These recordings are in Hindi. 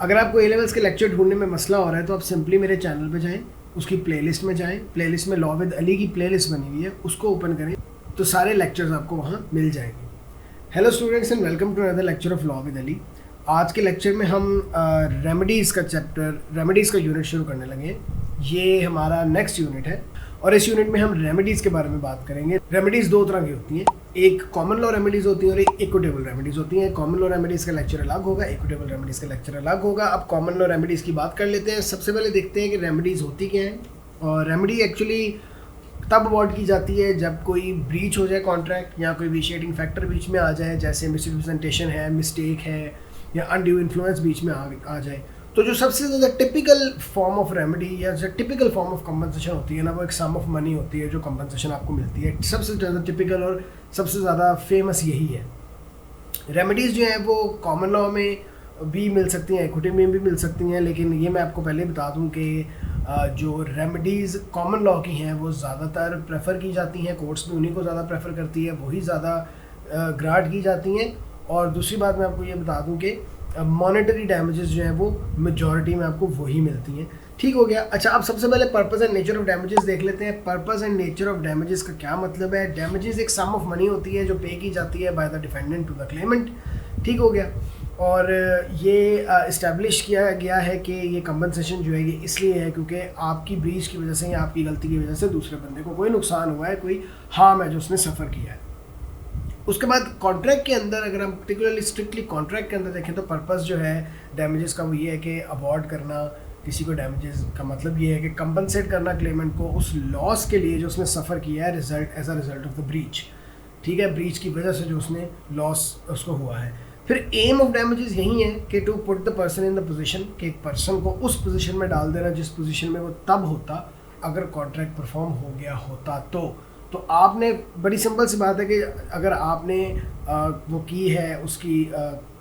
अगर आपको ए लेवल्स के लेक्चर ढूंढने में मसला हो रहा है तो आप सिंपली मेरे चैनल पे जाएं, उसकी प्लेलिस्ट में जाएं, प्लेलिस्ट में लॉ विद अली की प्लेलिस्ट बनी हुई है, उसको ओपन करें तो सारे लेक्चर्स आपको वहाँ मिल जाएंगे। Hello students and welcome to another lecture of law with Ali. आज के लेक्चर में हम रेमेडीज़ का चैप्टर, रेमेडीज़ का यूनिट शुरू करने लगे हैं। ये हमारा नेक्स्ट यूनिट है और इस यूनिट में हम रेमेडीज़ के बारे में बात करेंगे। रेमेडीज़ दो तरह की होती हैं, एक कॉमन लॉ रेमेडीज़ होती है और एक इक्विटेबल रेमेडीज़ होती हैं। कॉमन लॉ रेमेडीज़ का लेक्चर अलग होगा, इक्विटेबल रेमेडीज़ का लेक्चर अलग होगा। अब कॉमन लॉ रेमेडीज़ की बात कर लेते हैं। सबसे पहले देखते हैं कि रेमेडीज़ होती क्या हैं। और रेमेडी एक्चुअली तब अवॉर्ड की जाती है जब कोई ब्रीच हो जाए कॉन्ट्रैक्ट, या कोई विशिएटिंग फैक्टर बीच में आ जाए, जैसे मिसरिप्रेजेंटेशन है, मिस्टेक है, या अनड्यू इन्फ्लुएंस बीच में आ जाए। तो जो सबसे ज़्यादा टिपिकल फॉर्म ऑफ रेमेडी या जो टिपिकल फॉर्म ऑफ कंपनसेशन होती है ना, वो एक सम ऑफ मनी होती है जो कंपनसेशन आपको मिलती है। सबसे ज़्यादा टिपिकल और सबसे ज़्यादा फेमस यही है। रेमेडीज़ जो हैं वो कॉमन लॉ में भी मिल सकती हैं, इक्विटी में भी मिल सकती हैं, लेकिन ये मैं आपको पहले बता दूं कि जो रेमेडीज़ कॉमन लॉ की हैं वो ज़्यादातर प्रेफर की जाती हैं, कोर्ट्स में उन्हीं को ज़्यादा प्रेफर करती है, वही ज़्यादा ग्रांट की जाती हैं। और दूसरी बात मैं आपको ये बता दूं कि मॉनेटरी डैमेजेस जो हैं वो मेजॉरिटी में आपको वही मिलती हैं। ठीक हो गया। अच्छा, अब सबसे पहले purpose and nature of damages देख लेते हैं। Purpose and nature of damages का क्या मतलब है। डैमेजेस एक सम ऑफ मनी होती है जो पे की जाती है by the defendant to the claimant. ठीक हो गया। और ये इस्टेब्लिश किया गया है कि ये कंपनसेशन जो है ये इसलिए है क्योंकि आपकी ब्रीच की वजह से या आपकी गलती की वजह से दूसरे बंदे को कोई नुकसान हुआ है, कोई हार्म है जो उसने सफ़र किया है। उसके बाद कॉन्ट्रैक्ट के अंदर अगर हम पर्टिकुलरली स्ट्रिक्टली कॉन्ट्रैक्ट के अंदर देखें तो पर्पस जो है डैमेजेस का वो ये है कि अवॉर्ड करना किसी को डैमेजेस का मतलब ये है कि कंपनसेट करना क्लेमेंट को उस लॉस के लिए जो उसने सफ़र किया है result as a result of the breach. ठीक है, ब्रीच की वजह से जो उसने लॉस उसको हुआ है। फिर एम ऑफ डैमेजेस यही है कि to put the person in the position, कि एक पर्सन को उस पोजीशन में डाल देना जिस पोजीशन में वो तब होता अगर कॉन्ट्रैक्ट परफॉर्म हो गया होता। तो आपने, बड़ी सिंपल सी बात है कि अगर आपने वो की है, उसकी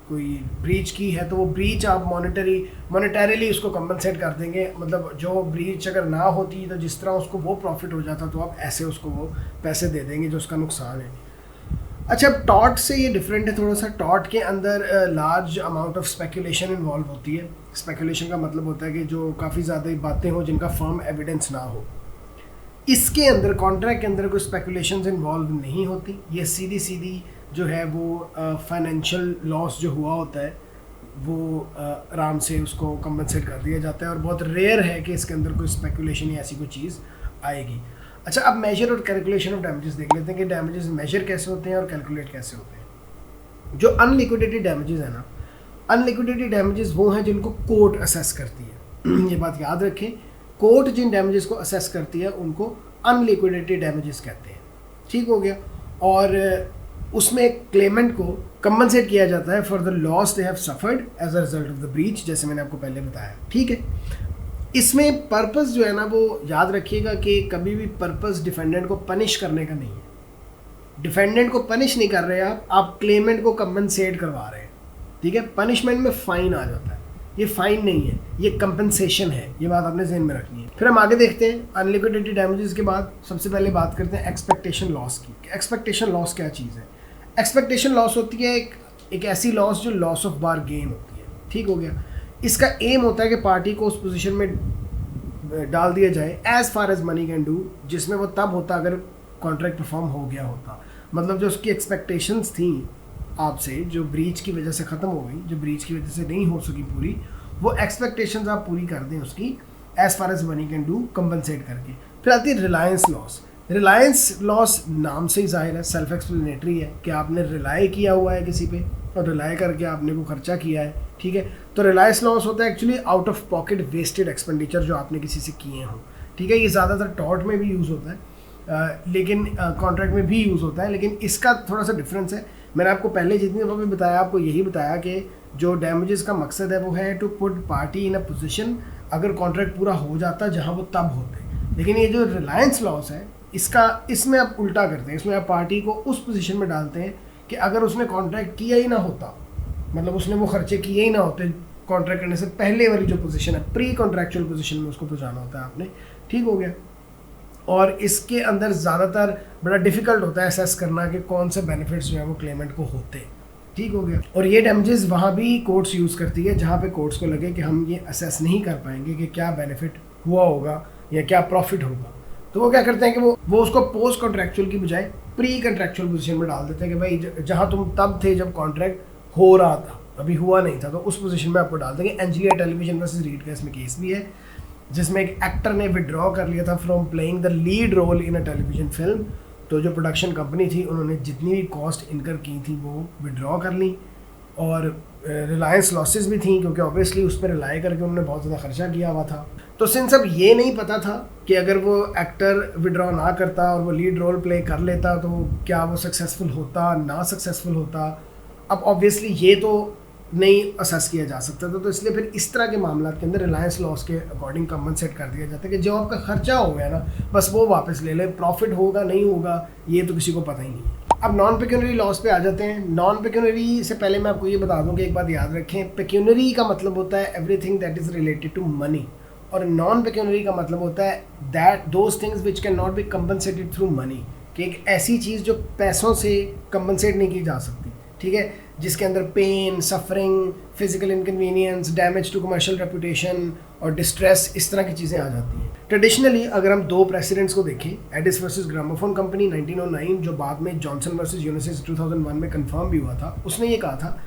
कोई ब्रीच की है, तो वो ब्रीच आप मॉनेटरीली उसको कंपनसेट कर देंगे। मतलब जो ब्रीच अगर ना होती तो जिस तरह उसको वो प्रॉफिट हो जाता तो आप ऐसे उसको वो पैसे दे देंगे जो उसका नुकसान है। अच्छा, टॉर्ट से ये डिफरेंट है थोड़ा सा। टॉर्ट के अंदर large amount of speculation involve होती है। स्पेकुलेशन का मतलब होता है कि जो काफ़ी ज़्यादा बातें हो जिनका फर्म एविडेंस ना हो। इसके अंदर कॉन्ट्रैक्ट के अंदर कोई स्पेकुलेशंस इन्वॉल्व नहीं होती। ये सीधी जो है वो फाइनेंशियल लॉस जो हुआ होता है वो आराम से उसको कंपनसेट कर दिया जाता है और बहुत रेयर है कि इसके अंदर कोई स्पेकुलेशन या ऐसी कोई चीज़ आएगी। अच्छा, अब मेजर और कैलकुलेशन ऑफ डैमेजेस देख लेते हैं कि डैमेजेस मेजर कैसे होते हैं और कैलकुलेट कैसे होते हैं। जो अनलिक्विडेटेड डैमेजेस है ना, अनलिक्विडेटेड डैमेजेस वो हैं जिनको कोर्ट असेस करती है। ये बात याद रखें, कोर्ट जिन डैमेजेस को असेस करती है उनको अनलिक्विडेटेड डैमेजेस कहते हैं। ठीक हो गया। और उसमें क्लेमेंट को कंपनसेट किया जाता है for the loss they have suffered as a result of the breach, जैसे मैंने आपको पहले बताया। ठीक है। इसमें पर्पस जो है ना वो याद रखिएगा कि कभी भी पर्पस डिफेंडेंट को पनिश करने का नहीं है। डिफेंडेंट को पनिश नहीं कर रहे आप क्लेमेंट को कंपनसेट करवा रहे हैं। ठीक है। पनिशमेंट में फ़ाइन आ जाता है, ये फ़ाइन नहीं है, ये कंपनसेशन है। ये बात आपने ज़हन में रखनी है। फिर हम आगे देखते हैं अनलिक्विडेटेड डैमेजेस के बाद सबसे पहले बात करते हैं एक्सपेक्टेशन लॉस की। एक्सपेक्टेशन लॉस क्या चीज़ है। एक्सपेक्टेशन लॉस होती है एक ऐसी लॉस जो लॉस ऑफ बार गेन होती है। ठीक हो गया। इसका एम होता है कि पार्टी को उस पोजीशन में डाल दिया जाए as far as money can do, जिसमें वो तब होता अगर कॉन्ट्रैक्ट परफॉर्म हो गया होता। मतलब जो उसकी एक्सपेक्टेशंस थी आपसे, जो ब्रीच की वजह से ख़त्म हो गई, जो ब्रीच की वजह से नहीं हो सकी पूरी, वो एक्सपेक्टेशंस आप पूरी कर दें उसकी as far as money can do, compensate करके। फिर आती है रिलायंस लॉस। रिलायंस लॉस नाम से ही जाहिर है, सेल्फ एक्सप्लेनेटरी है कि आपने रिलाई किया हुआ है किसी पे और रिलाई करके आपने को खर्चा किया है। ठीक है। तो रिलायंस लॉस होता है actually out of pocket wasted expenditure जो आपने किसी से किए हों। ठीक है। ये ज़्यादातर टॉर्ट में भी यूज़ होता है, लेकिन कॉन्ट्रैक्ट में भी यूज़ होता है, लेकिन इसका थोड़ा सा डिफरेंस है। मैंने आपको पहले जितनी दफ़ा भी बताया, आपको यही बताया कि जो डैमेजेस का मकसद है वो है to put party in a position अगर कॉन्ट्रैक्ट पूरा हो जाता जहाँ वो तब होते। लेकिन ये जो रिलायंस लॉस है इसमें आप उल्टा करते हैं। इसमें आप पार्टी को उस पोजीशन में डालते हैं कि अगर उसने कॉन्ट्रैक्ट किया ही ना होता, मतलब उसने वो खर्चे किए ही ना होते कॉन्ट्रैक्ट करने से पहले वाली जो पोजीशन है, प्री कॉन्ट्रैक्चुअल पोजीशन में उसको पहुँचाना होता है आपने। ठीक हो गया। और इसके अंदर ज़्यादातर बड़ा डिफ़िकल्ट होता है असेस करना कि कौन से बेनिफिट्स जो है वो क्लेमेंट को होते। ठीक हो गया। और ये डैमेजेस वहाँ भी कोर्ट्स यूज़ करती है जहाँ पे कोर्ट्स को लगे कि हम ये असेस नहीं कर पाएंगे कि क्या बेनिफिट हुआ होगा या क्या प्रॉफिट होगा, तो वो क्या करते हैं कि वो उसको पोस्ट कॉन्ट्रैक्चुअल की बजाय प्री कॉन्ट्रैक्चुअल पोजीशन में डाल देते हैं कि भाई जहाँ तुम तब थे जब कॉन्ट्रैक्ट हो रहा था, अभी हुआ नहीं था, तो उस पोजीशन में आपको डाल देंगे। एंजेलिया टेलीविजन वर्सेस रीड का इसमें केस भी है जिसमें एक एक्टर ने विड्रॉ कर लिया था from playing the lead role in a television film. तो जो प्रोडक्शन कंपनी थी उन्होंने जितनी भी कॉस्ट इनकर की थी वो विड्रॉ कर ली, और रिलायंस लॉसेस भी थी क्योंकि ऑब्वियसली उस पर रिलाई करके उन्होंने बहुत ज़्यादा खर्चा किया हुआ था। तो सिंस अब ये नहीं पता था कि अगर वो एक्टर विड्रॉ ना करता और वो लीड रोल प्ले कर लेता तो क्या वो सक्सेसफुल होता ना सक्सेसफुल होता, अब ऑब्वियसली ये तो नहीं असेस किया जा सकता था। तो इसलिए फिर इस तरह के मामला के अंदर रिलायंस लॉस के अकॉर्डिंग कंपनसेट कर दिया जाता है कि जो आपका खर्चा हो गया ना बस वो वापस ले ले, प्रॉफिट होगा नहीं होगा ये तो किसी को पता ही नहीं है। अब नॉन पेक्यूनरी लॉस पे आ जाते हैं। नॉन पेक्यूनरी से पहले मैं आपको ये बता दूं कि एक बात याद रखें, पेक्यूनरी का मतलब होता है everything that is related to money, और नॉन पेक्यूनरी का मतलब होता है that those things which can not be compensated through money, कि एक ऐसी चीज़ जो पैसों से कंपनसेट नहीं की जा सकती, ठीक है, जिसके अंदर pain, suffering, physical inconvenience, damage to commercial reputation और डिस्ट्रेस, इस तरह की चीज़ें आ जाती हैं। ट्रेडिशनली अगर हम दो प्रेसिडेंट्स को देखें, एडिस वर्सेस ग्रामोफोन कंपनी 1909 जो बाद में जॉनसन वर्सेस यूनिसिस 2001 में कंफर्म भी हुआ था, उसने ये कहा था,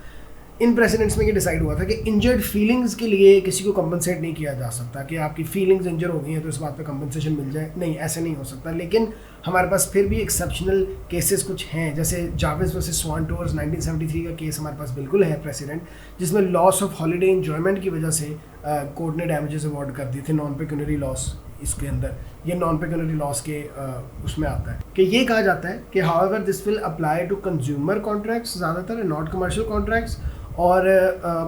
इन प्रेसिडेंट्स में ये डिसाइड हुआ था कि इंजर्ड फीलिंग्स के लिए किसी को कंपनसेट नहीं किया जा सकता कि आपकी फीलिंग्स इंजर हो गई हैं तो इस बात पे कंपनसेशन मिल जाए, नहीं ऐसे नहीं हो सकता। लेकिन हमारे पास फिर भी एक्सेप्शनल केसेस कुछ हैं, जैसे जावेज वर्सेस स्वान टूर्स 1973 का केस हमारे पास बिल्कुल है प्रेसिडेंट, जिसमें लॉस ऑफ हॉलीडे एंजॉयमेंट की वजह से कोर्ट ने डैमेजेस अवार्ड कर दिए थे। नॉन पेक्यूनरी लॉस इसके अंदर, ये नॉन पेक्यूनरी लॉस के उसमें आता है कि ये कहा जाता है कि however this will apply to consumer contracts ज़्यादातर, नॉट कमर्शियल कॉन्ट्रैक्ट्स। और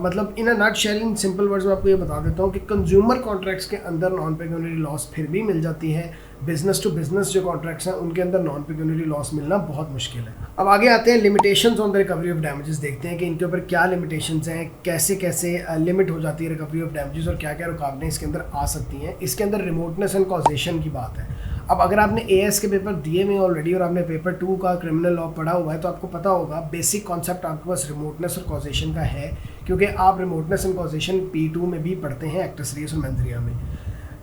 मतलब in a nutshell, in simple words में आपको ये बता देता हूँ कि कंज्यूमर कॉन्ट्रैक्ट्स के अंदर नॉन पेक्यूनरी लॉस फिर भी मिल जाती है। बिजनेस टू बिजनेस जो कॉन्ट्रैक्ट्स हैं उनके अंदर नॉन पेक्यूनरी लॉस मिलना बहुत मुश्किल है। अब आगे आते हैं limitations on the recovery of damages, देखते हैं कि इनके ऊपर क्या लिमिटेशंस हैं, कैसे कैसे लिमिट हो जाती है रिकवरी ऑफ डैमेजेस और क्या क्या रुकावटें इसके अंदर आ सकती हैं। इसके अंदर रिमोटनेस एंड कॉजेशन की बात है। अब अगर आपने एएस के पेपर दिए हुए ऑलरेडी और आपने पेपर 2 का क्रिमिनल लॉ पढ़ा हुआ है तो आपको पता होगा बेसिक कॉन्सेप्ट आपके पास रिमोटनेस और कॉजेशन का है, क्योंकि आप रिमोटनेस एंड कॉजेशन P2 में भी पढ़ते हैं, एक्टस रियस और मेंस में।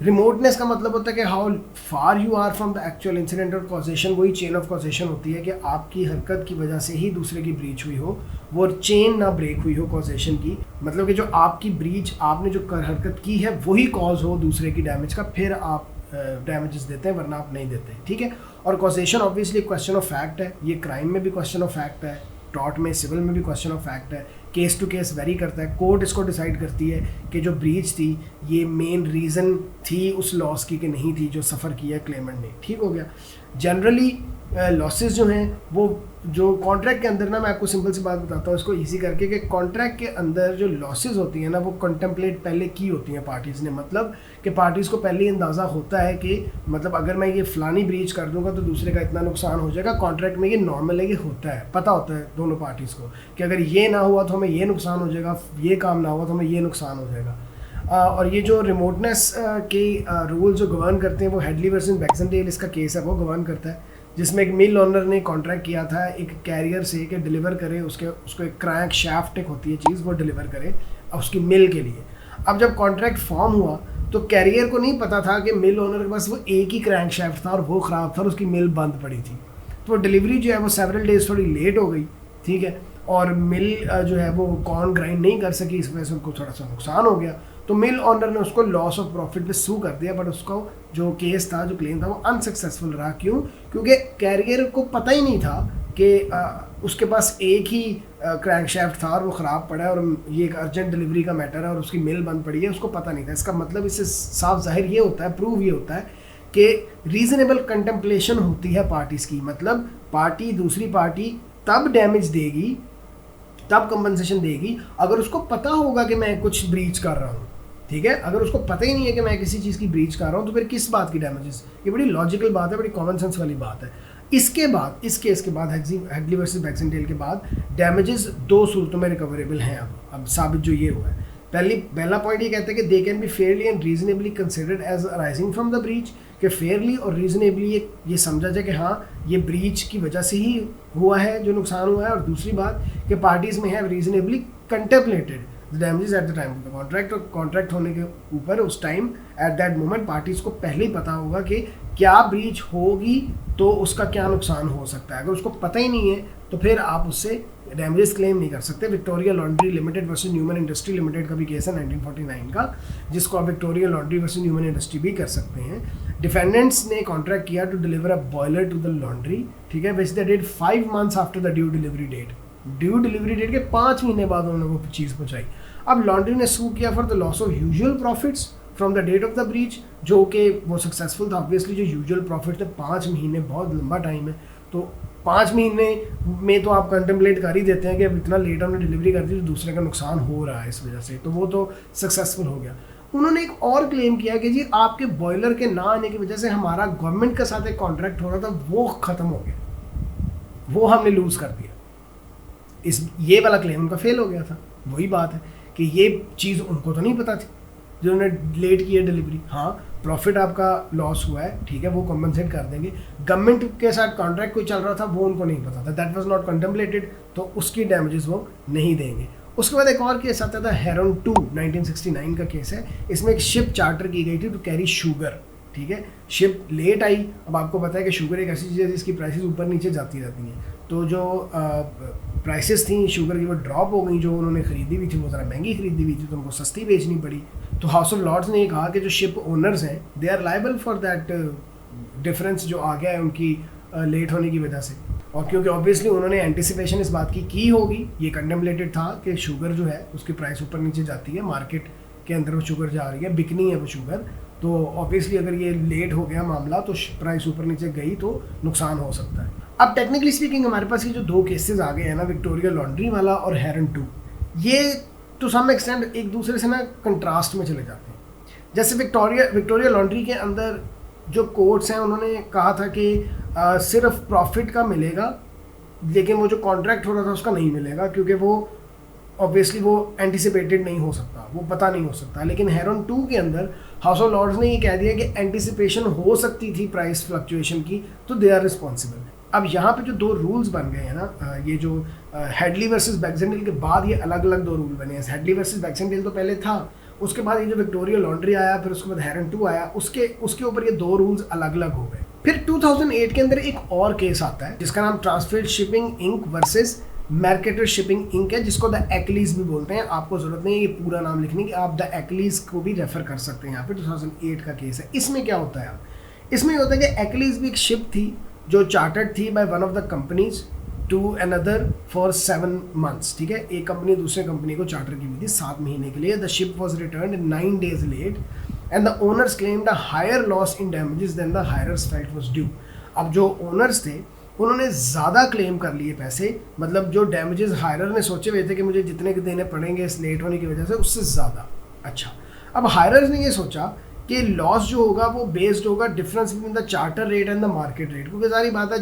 रिमोटनेस का मतलब होता है कि how far you are from the actual incident, और कॉजेशन वही चेन ऑफ कॉजेशन होती है कि आपकी हरकत की वजह से ही दूसरे की ब्रीच हुई हो, वो चेन ना ब्रेक हुई हो कॉजेशन की, मतलब कि जो आपकी ब्रीच, आपने जो हरकत की है वही कॉज हो दूसरे की डैमेज का, फिर आप डैमेजेस देते हैं, वरना आप नहीं देते, ठीक है। और causation obviously question of fact है, ये क्राइम में भी क्वेश्चन ऑफ फैक्ट है, टॉर्ट में, सिविल में भी क्वेश्चन ऑफ फैक्ट है, केस टू केस वेरी करता है। कोर्ट इसको डिसाइड करती है कि जो ब्रीच थी ये मेन रीज़न थी उस लॉस की कि नहीं थी जो सफ़र किया क्लेमेंट ने, ठीक हो गया। जनरली लॉसेस जो हैं वो जो कॉन्ट्रैक्ट के अंदर ना, मैं आपको सिंपल सी बात बताता हूँ इसको इजी करके, कि कॉन्ट्रैक्ट के अंदर जो लॉसेस होती हैं ना वो कंटेम्पलेट पहले की होती हैं पार्टीज़ ने, मतलब कि पार्टीज़ को पहले ही अंदाज़ा होता है कि मतलब अगर मैं ये फ़लानी ब्रीच कर दूंगा तो दूसरे का इतना नुकसान हो जाएगा। कॉन्ट्रैक्ट में ये नॉर्मल है, ये होता है, पता होता है दोनों पार्टीज़ को कि अगर ये ना हुआ तो हमें ये नुकसान हो जाएगा, ये काम ना हुआ तो हमें ये नुकसान हो जाएगा। और ये जो रिमोटनेस के रूल जो गवर्न करते हैं वो हेडली वर्सेस बैक्सनडेल इसका केस है, वो गवर्न करता है, जिसमें एक मिल ओनर ने कॉन्ट्रैक्ट किया था एक कैरियर से कि डिलीवर करे उसको एक क्रैंक शाफ्ट एक होती है चीज़, वो डिलीवर करे उसकी मिल के लिए। अब जब कॉन्ट्रैक्ट फॉर्म हुआ तो कैरियर को नहीं पता था कि मिल ओनर के पास वो एक ही क्रैंक शाफ्ट था और वो ख़राब था और उसकी मिल बंद पड़ी थी, तो डिलीवरी जो है वो सेवरल डेज थोड़ी लेट हो गई, ठीक है, और मिल जो है वो कॉर्न ग्राइंड नहीं कर सकी, इस वजह से उनको थोड़ा सा नुकसान हो गया। तो मिल ओनर ने उसको लॉस ऑफ प्रॉफिट पे सू कर दिया, बट उसको जो केस था, जो क्लेम था, वो अनसक्सेसफुल रहा। क्यों? क्योंकि कैरियर को पता ही नहीं था कि उसके पास एक ही क्रैंकशाफ्ट था और वो ख़राब पड़ा है और ये एक अर्जेंट डिलीवरी का मैटर है और उसकी मिल बंद पड़ी है, उसको पता नहीं था। इसका मतलब इससे साफ जाहिर ये होता है, प्रूव ये होता है कि रीज़नेबल कंटेम्पलेशन होती है पार्टीज़ की, मतलब पार्टी दूसरी पार्टी तब डैमेज देगी, तब कंपनसेशन देगी अगर उसको पता होगा कि मैं कुछ ब्रीच कर रहा हूँ, ठीक है। अगर उसको पता ही नहीं है कि मैं किसी चीज़ की ब्रीच कर रहा हूँ तो फिर किस बात की डैमेजेस? ये बड़ी लॉजिकल बात है, बड़ी कॉमन सेंस वाली बात है। इसके बाद, इस केस के बाद, हेडली वर्सेस बैक्सनडेल के बाद डैमेजेस दो सूरतों में रिकवरेबल हैं। अब साबित जो ये हुआ है पहला पॉइंट ये कहता है कि they can be fairly and reasonably considered as arising from the breach, कि फेयरली और रीजनेबली ये समझा जाए कि हाँ ये ब्रीच की वजह से ही हुआ है जो नुकसान हुआ है। और दूसरी बात कि पार्टीज में have reasonably contemplated the damages at the time of the contract, और कॉन्ट्रैक्ट होने के ऊपर उस time at that moment parties को पहले ही पता होगा कि क्या ब्रीच होगी तो उसका क्या नुकसान हो सकता है। अगर उसको पता ही नहीं है तो फिर आप उससे डैमेजेस क्लेम नहीं कर सकते। Victoria Laundry Limited versus Newman Industry Limited का भी केस है 1949 का, जिसको आप Victoria Laundry versus Newman Industry भी कर सकते हैं। डिफेंडेंट्स ने कॉन्ट्रैक्ट किया to deliver a boiler to the laundry, ठीक है, which they did 5 months after the due delivery date. Due delivery date के 5 महीने बाद उन्होंने वो चीज़ पहुँचाई। अब लॉन्ड्री ने सू किया for the loss of usual profits from the date of the breach, जो कि वो सक्सेसफुल था। ऑब्वियसली जो यूजुअल प्रॉफिट थे 5 महीने बहुत लंबा टाइम है, तो 5 महीने में तो आप कंटेम्पलेट कर ही देते हैं कि अब इतना लेट हमने डिलीवरी कर दी तो दूसरे का नुकसान हो रहा है इस वजह से, तो वो तो सक्सेसफुल हो गया। उन्होंने एक और क्लेम किया कि जी आपके बॉयलर के ना आने की वजह से हमारा गवर्नमेंट के साथ एक कॉन्ट्रैक्ट हो रहा था वो ख़त्म हो गया, वो हमने लूज़ कर दिया। ये वाला क्लेम उनका फेल हो गया था। वही बात है कि ये चीज़ उनको तो नहीं पता थी जिन्होंने लेट की है डिलीवरी। हाँ प्रॉफिट आपका लॉस हुआ है, ठीक है, वो कॉम्पनसेट कर देंगे। गवर्नमेंट के साथ कॉन्ट्रैक्ट कोई चल रहा था वो उनको नहीं पता था, दैट वाज नॉट कंटेम्पलेटेड, तो उसकी डैमेजेस वो नहीं देंगे। उसके बाद एक और केस आता था हेरन 2 1969 का केस है। इसमें एक शिप चार्टर की गई थी टू कैरी शुगर, ठीक है, शिप लेट आई। अब आपको पता है कि शुगर एक ऐसी चीज़ है जिसकी प्राइसेस ऊपर नीचे जाती रहती हैं, तो जो प्राइसेस थी शुगर की वो ड्रॉप हो गई। जो उन्होंने ख़रीदी हुई थी वो ज़रा महंगी खरीदी हुई थी तो उनको सस्ती बेचनी पड़ी। तो हाउस ऑफ लॉर्ड्स ने ये कहा कि जो शिप ओनर्स हैं they are liable for that difference जो आ गया है उनकी लेट होने की वजह से। और क्योंकि ऑब्वियसली उन्होंने एंटिसिपेशन इस बात की होगी, ये कंटेम्पलेटेड था कि शुगर जो है उसकी प्राइस ऊपर नीचे जाती है, मार्केट के अंदर वो शुगर जा रही है, बिकनी है वो शुगर, तो ऑब्वियसली अगर ये लेट हो गया मामला तो प्राइस ऊपर नीचे गई तो नुकसान हो सकता है। अब टेक्निकली स्पीकिंग हमारे पास ये जो 2 केसेस आ गए हैं ना, विक्टोरिया लॉन्ड्री वाला और हेरन 2, ये टू सम एक्सटेंट एक दूसरे से ना कंट्रास्ट में चले जाते हैं। जैसे विक्टोरिया लॉन्ड्री के अंदर जो कोर्ट्स हैं उन्होंने कहा था कि सिर्फ प्रॉफिट का मिलेगा, लेकिन वो जो कॉन्ट्रैक्ट हो रहा था उसका नहीं मिलेगा, क्योंकि वो ऑब्वियसली वो एंटिसिपेटेड नहीं हो सकता, वो पता नहीं हो सकता। लेकिन हेरन 2 के अंदर हाउस ऑफ लॉर्ड्स ने ये कह दिया कि एंटिसिपेशन हो सकती थी प्राइस फ्लक्चुएशन की, तो दे आर रिस्पॉन्सिबल। अब यहाँ पे जो 2 रूल्स बन गए हैं ना, ये जो हेडली वर्सेस बैक्सडेल के बाद ये अलग अलग 2 रूल बने हैं। हेडली वर्सेस बैक्सडेल तो पहले था, उसके बाद ये जो विक्टोरिया लॉन्ड्री आया, फिर उसके बाद हेरन 2 आया, उसके ऊपर ये 2 रूल्स अलग अलग हो गए। फिर 2008 के अंदर एक और केस आता है जिसका नाम Transfield Shipping Inc versus Mercator Shipping Inc है, जिसको द एक्लीज भी बोलते हैं। आपको जरूरत नहीं है ये पूरा नाम लिखने की, आप द एक्लीज को भी रेफर कर सकते हैं। यहाँ पे 2008 का केस है। इसमें क्या होता है, इसमें होता है कि एक्लीज भी एक शिप थी जो चार्टर्ड थी by one of the companies to another for 7 months, ठीक है, एक कंपनी दूसरे कंपनी को चार्टर की हुई थी 7 महीने के लिए। The ship was return 9 days late and the owners claimed a higher loss in damages than the hirers felt was due. अब जो ओनर्स थे उन्होंने ज़्यादा क्लेम कर लिए पैसे, मतलब जो डैमेजेस हायरर ने सोचे हुए थे कि मुझे जितने के देने पड़ेंगे इस लेट होने की वजह से, उससे ज़्यादा। अच्छा, अब हायरर्स ने ये सोचा कि लॉस जो होगा वो बेस्ड होगा difference between the charter rate and the market rate, क्योंकि सारी बात है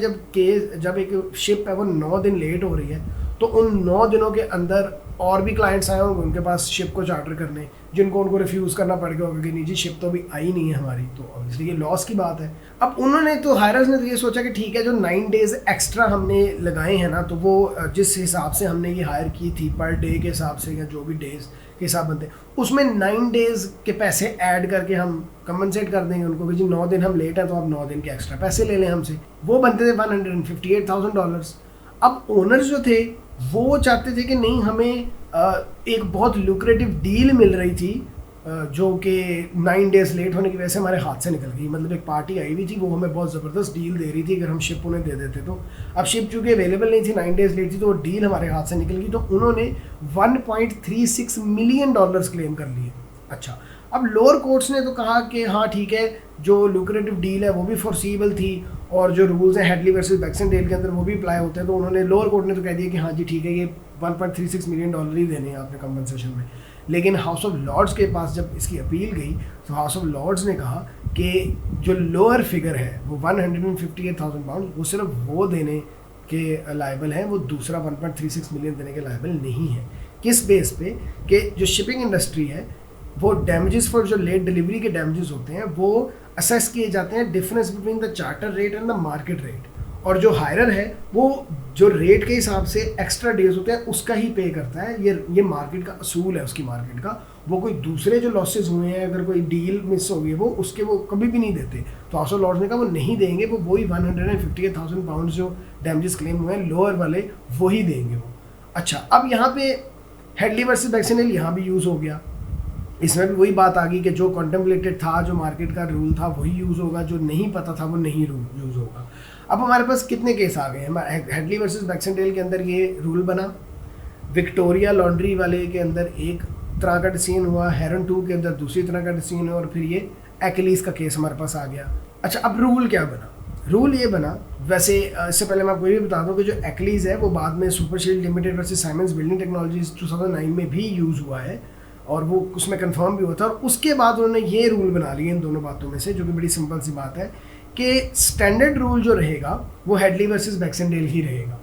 जब एक शिप है वो 9 दिन लेट हो रही है तो उन 9 दिनों के अंदर और भी क्लाइंट्स आए होंगे उनके पास शिप को चार्टर करने, जिनको उनको रिफ्यूज़ करना पड़ गया होगा कि नहीं जी शिप तो अभी आई नहीं है हमारी, तो ऑब्वियसली ये लॉस की बात है। अब उन्होंने तो हायरर्स ने तो ये सोचा कि ठीक है जो 9 days एक्स्ट्रा हमने लगाए हैं ना, तो वो जिस हिसाब से हमने ये हायर की थी पर डे के हिसाब से या जो भी डेज के हिसाब बनते उसमें 9 days के पैसे ऐड करके हम कंपनसेट कर देंगे उनको कि जी 9 दिन हम लेट हैं तो आप 9 दिन के एक्स्ट्रा पैसे ले लें हमसे। वो बनते थे $158,000। अब ओनर्स जो थे वो चाहते थे कि नहीं, हमें एक बहुत लुक्रेटिव डील मिल रही थी जो कि 9 days लेट होने की वजह से हमारे हाथ से निकल गई। मतलब एक पार्टी आई हुई थी वो हमें बहुत ज़बरदस्त डील दे रही थी अगर हम शिप उन्हें दे देते तो। अब शिप चूँकि अवेलेबल नहीं थी, 9 days लेट थी, तो वो डील हमारे हाथ से निकल गई, तो उन्होंने $1.36 million क्लेम कर लिए। अच्छा, अब लोअर कोर्ट्स ने तो कहा कि हाँ ठीक है जो लुक्रेटिव डील है वो भी फोर्सीबल थी और जो रूल्स हैं हेडली वर्सेस बैक्सडेल के अंदर वो भी अप्लाई होते हैं, तो उन्होंने लोअर कोर्ट ने तो कह दिया कि हाँ जी ठीक है ये $1.36 million ही देने हैं आपने कंपनसेशन में। लेकिन हाउस ऑफ लॉर्ड्स के पास जब इसकी अपील गई तो हाउस ऑफ लॉर्ड्स ने कहा कि जो लोअर फिगर है वो £158,000 वो सिर्फ वो देने के लायबल हैं, वो दूसरा $1.36 million देने के लायबल नहीं है। किस बेस पे कि जो शिपिंग इंडस्ट्री है वो डैमेजेस फॉर जो लेट डिलीवरी के डैमेजेस होते हैं वो असेस किए जाते हैं difference between the charter rate and the market rate, और जो हायरर है वो जो रेट के हिसाब से एक्स्ट्रा डेज होते हैं उसका ही पे करता है। ये मार्केट का असूल है उसकी मार्केट का। वो कोई दूसरे जो लॉसेज हुए हैं, अगर कोई डील मिस हो गई वो उसके वो कभी भी नहीं देते। तो हाउस ऑफ लॉर्ड्स ने कहा वो नहीं देंगे, वो वही 150,000 पाउंड जो डैमेजेस क्लेम हुए हैं लोअर वाले वही देंगे वो। अच्छा, अब यहाँ पे हेडली वर्सेस बैक्सनडेल यहाँ भी यूज़ हो गया। इसमें भी वही बात आ गई कि जो कॉन्टेम्पलेटेड था, जो मार्केट का रूल था वही यूज़ होगा, जो नहीं पता था वो नहीं यूज़ होगा। अब हमारे पास कितने केस आ गए हैं। हेडली वर्सेस बैक्सनडेल के अंदर ये रूल बना, विक्टोरिया लॉन्ड्री वाले के अंदर एक तरह का डिसीजन हुआ, हेरन 2 के अंदर दूसरी तरह का डिसीजन हुआ, और फिर ये एक्लीज का केस हमारे पास आ गया। अच्छा, अब रूल क्या बना? रूल ये बना, वैसे इससे पहले मैं आपको ये भी बता दूं कि जो एक्लीज है वो बाद में Super Shield Limited versus Siemens Building Technologies 2009 में भी यूज़ हुआ है, और वो उसमें कंफर्म भी हुआ था। और उसके बाद उन्होंने ये रूल बना लिए इन दोनों बातों में से, जो कि बड़ी सिंपल सी बात है कि स्टैंडर्ड रूल जो रहेगा वो हेडली वर्सेस बैक्सनडेल ही रहेगा।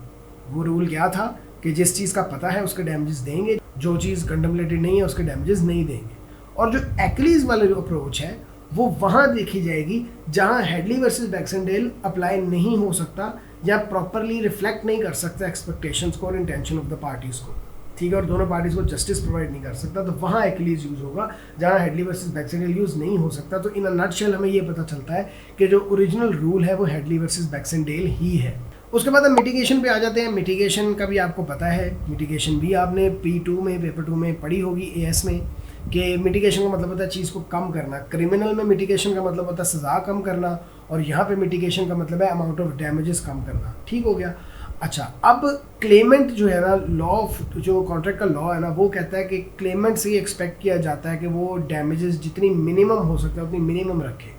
वो रूल क्या था कि जिस चीज़ का पता है उसके डैमेजेस देंगे, जो चीज़ कंटेम्पलेटेड नहीं है उसके डैमेजेस नहीं देंगे। और जो एक्लीज वाले जो अप्रोच है वो वहाँ देखी जाएगी जहाँ हेडली वर्सेस बैक्सनडेल अप्लाई नहीं हो सकता या प्रॉपरली रिफ्लेक्ट नहीं कर सकता एक्सपेक्टेशंस को और इंटेंशन ऑफ द पार्टीज़ को, ठीक है, और दोनों पार्टीज़ को जस्टिस प्रोवाइड नहीं कर सकता, तो वहाँ एक्लीज यूज़ होगा। जहाँ हेडली वर्सेस बैक्सनडेल यूज़ नहीं हो सकता, तो इन अ नटशेल हमें ये पता चलता है कि जो ओरिजिनल रूल है वो हेडली वर्सेस बैक्सनडेल ही है। उसके बाद हम मिटिगेशन पे आ जाते हैं। मिटिगेशन का भी आपको पता है, मिटिगेशन भी आपने P2 में पेपर 2 में पढ़ी होगी AS में, कि मिटिगेशन का मतलब होता है चीज़ को कम करना। क्रिमिनल में मिटिगेशन का मतलब होता है सज़ा कम करना, और यहाँ पे मिटिगेशन का मतलब है अमाउंट ऑफ डैमेजेस कम करना, ठीक हो गया। अच्छा, अब क्लेमेंट जो है ना, लॉ ऑफ जो कॉन्ट्रैक्ट का लॉ है ना, वो कहता है कि क्लेमेंट से ये एक्सपेक्ट किया जाता है कि वो डैमेजेस जितनी मिनिमम हो सकता है उतनी मिनिमम रखे,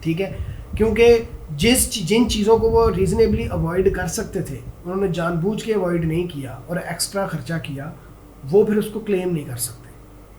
ठीक है, क्योंकि जिन चीज़ों को वो रीजनेबली अवॉइड कर सकते थे उन्होंने जानबूझ के अवॉइड नहीं किया और एक्स्ट्रा खर्चा किया, वो फिर उसको क्लेम नहीं कर सकते,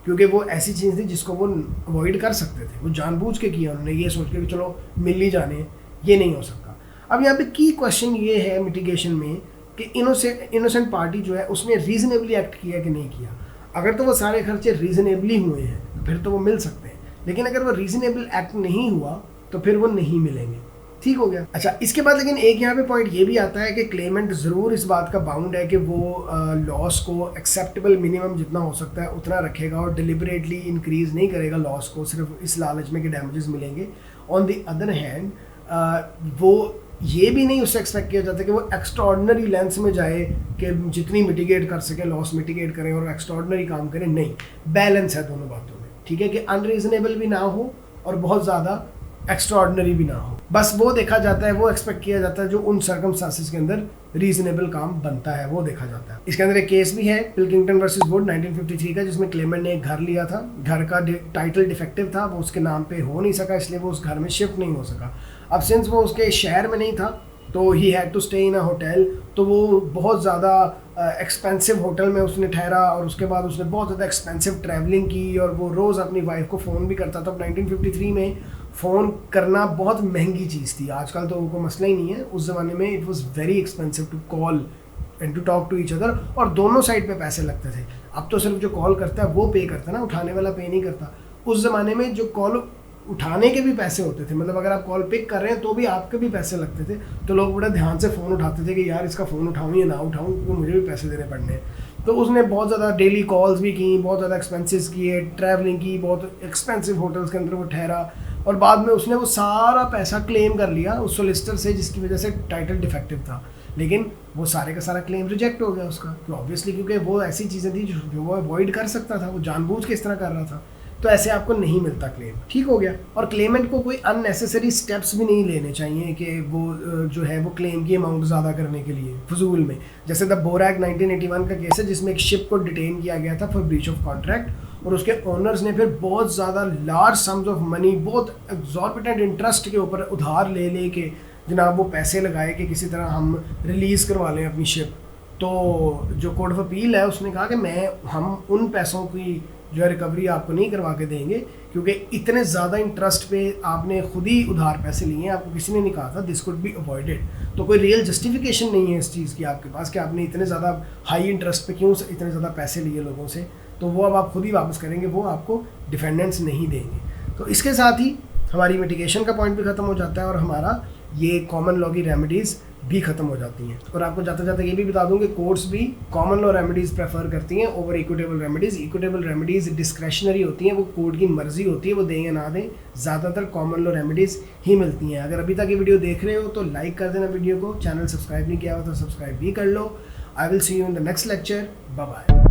क्योंकि वो ऐसी चीज़ थी जिसको वो अवॉइड कर सकते थे, वो जानबूझ के किया उन्होंने, ये सोच के कि चलो मिल ही जाने, ये नहीं हो सकता। अब यहाँ पे की क्वेश्चन ये है मिटिगेशन में कि इनोसेंट पार्टी जो है उसने रीजनेबली एक्ट किया कि नहीं किया। अगर तो वो सारे खर्चे रीजनेबली हुए हैं फिर तो वो मिल सकते हैं, लेकिन अगर वो रीजनेबल एक्ट नहीं हुआ तो फिर वो नहीं मिलेंगे, ठीक हो गया। अच्छा, इसके बाद लेकिन एक यहाँ पे पॉइंट ये भी आता है कि क्लेमेंट ज़रूर इस बात का बाउंड है कि वो लॉस को एक्सेप्टेबल मिनिमम जितना हो सकता है उतना रखेगा और डिलिबरेटली इंक्रीज़ नहीं करेगा लॉस को सिर्फ इस लालच में कि डैमेजेस मिलेंगे। ऑन द अदर हैंड वो ये भी नहीं उससे एक्सपेक्ट किया जाता कि वो एक्स्ट्राऑर्डिनरी लेंथ में जाए कि जितनी मिटिगेट कर सके लॉस मिटिगेट करें और एक्स्ट्राऑर्डिनरी काम करें, नहीं, बैलेंस है दोनों बातों में, ठीक है, कि अनरीजनेबल भी ना हो और बहुत ज़्यादा एक्स्ट्राऑर्डिनरी भी ना हो। बस वो देखा जाता है, वो एक्सपेक्ट किया जाता है जो उन सर्कमस्टांसेस के अंदर रीजनेबल काम बनता है वो देखा जाता है। इसके अंदर एक केस भी है पिल्किंगटन वर्सेस वुड 1953 का, जिसमें क्लेमेंट ने एक घर लिया था, घर का टाइटल डिफेक्टिव था, वो उसके नाम पे हो नहीं सका, इसलिए वो उस घर में शिफ्ट नहीं हो सका। अब सिंस वो उसके शहर में नहीं था तो ही had to stay in a hotel, तो वो बहुत ज़्यादा एक्सपेंसिव होटल में उसने ठहरा और उसके बाद उसने बहुत ज़्यादा एक्सपेंसिव ट्रैवलिंग की और वो रोज़ अपनी वाइफ को फ़ोन भी करता था। 1953 में फ़ोन करना बहुत महंगी चीज़ थी, आजकल तो उनको मसला ही नहीं है, उस ज़माने में it was very expensive to call and to talk to each other, और दोनों साइड पे पैसे लगते थे। अब तो सिर्फ जो कॉल करता है वो पे करता है ना, उठाने वाला पे नहीं करता। उस ज़माने में जो कॉल उठाने के भी पैसे होते थे, मतलब अगर आप कॉल पिक कर रहे हैं तो भी आपके भी पैसे लगते थे, तो लोग बड़ा ध्यान से फ़ोन उठाते थे कि यार इसका फ़ोन उठाऊँ या ना उठाऊँ क्योंकि मुझे भी पैसे देने पड़ने हैं। तो उसने बहुत ज़्यादा डेली कॉल्स भी की, बहुत ज़्यादा एक्सपेंसेस किए, ट्रैवलिंग की, बहुत एक्सपेंसिव होटल्स के अंदर वो ठहरा, और बाद में उसने वो सारा पैसा क्लेम कर लिया उस सोलिसिटर से जिसकी वजह से टाइटल डिफेक्टिव था, लेकिन वो सारे का सारा क्लेम रिजेक्ट हो गया उसका, ऑब्वियसली क्योंकि वो ऐसी चीज़ें थी जो वो अवॉइड कर सकता था, वो जानबूझ के इस तरह कर रहा था, तो ऐसे आपको नहीं मिलता क्लेम, ठीक हो गया। और क्लेमेंट को कोई अननेसेसरी स्टेप्स भी नहीं लेने चाहिए कि वो जो है वो क्लेम की अमाउंट ज़्यादा करने के लिए फजूल में। जैसे द बोरैक 1981 का केस है जिसमें एक शिप को डिटेन किया गया था फॉर ब्रीच ऑफ कॉन्ट्रैक्ट, और उसके ओनर्स ने फिर बहुत ज़्यादा लार्ज सम्स ऑफ मनी, बहुत एग्जॉर्बिटेंट इंटरेस्ट के ऊपर उधार ले के जनाब वो पैसे लगाए कि किसी तरह हम रिलीज़ करवा लें अपनी शिप। तो जो कोर्ट ऑफ अपील है उसने कहा कि हम उन पैसों की जो है रिकवरी आपको नहीं करवा के देंगे, क्योंकि इतने ज़्यादा इंटरेस्ट पे आपने खुद ही उधार पैसे लिए हैं, आपको किसी ने नहीं कहा था। This could be avoided. तो कोई रियल जस्टिफिकेशन नहीं है इस चीज़ की आपके पास कि आपने इतने ज़्यादा हाई इंटरेस्ट पे क्यों इतने ज़्यादा पैसे लिए लोगों से, तो वो अब आप खुद ही वापस करेंगे, वो आपको डिफेंडेंट्स नहीं देंगे। तो इसके साथ ही हमारी मिटिगेशन का पॉइंट भी ख़त्म हो जाता है और हमारा ये कॉमन लॉ की रेमेडीज़ भी ख़त्म हो जाती हैं। और आपको जाते जाते ये भी बता दूं कि कोर्ट्स भी कॉमन लॉ रेमेडीज़ प्रेफर करती हैं over equitable remedies. Equitable remedies discretionary होती हैं, वो कोर्ट की मर्जी होती है, वो दें या ना दें। ज़्यादातर कॉमन लॉ रेमेडीज़ ही मिलती हैं। अगर अभी तक ये वीडियो देख रहे हो तो लाइक कर देना वीडियो को, चैनल सब्सक्राइब नहीं किया हो तो सब्सक्राइब भी कर लो। I will see you in the next lecture. Bye bye.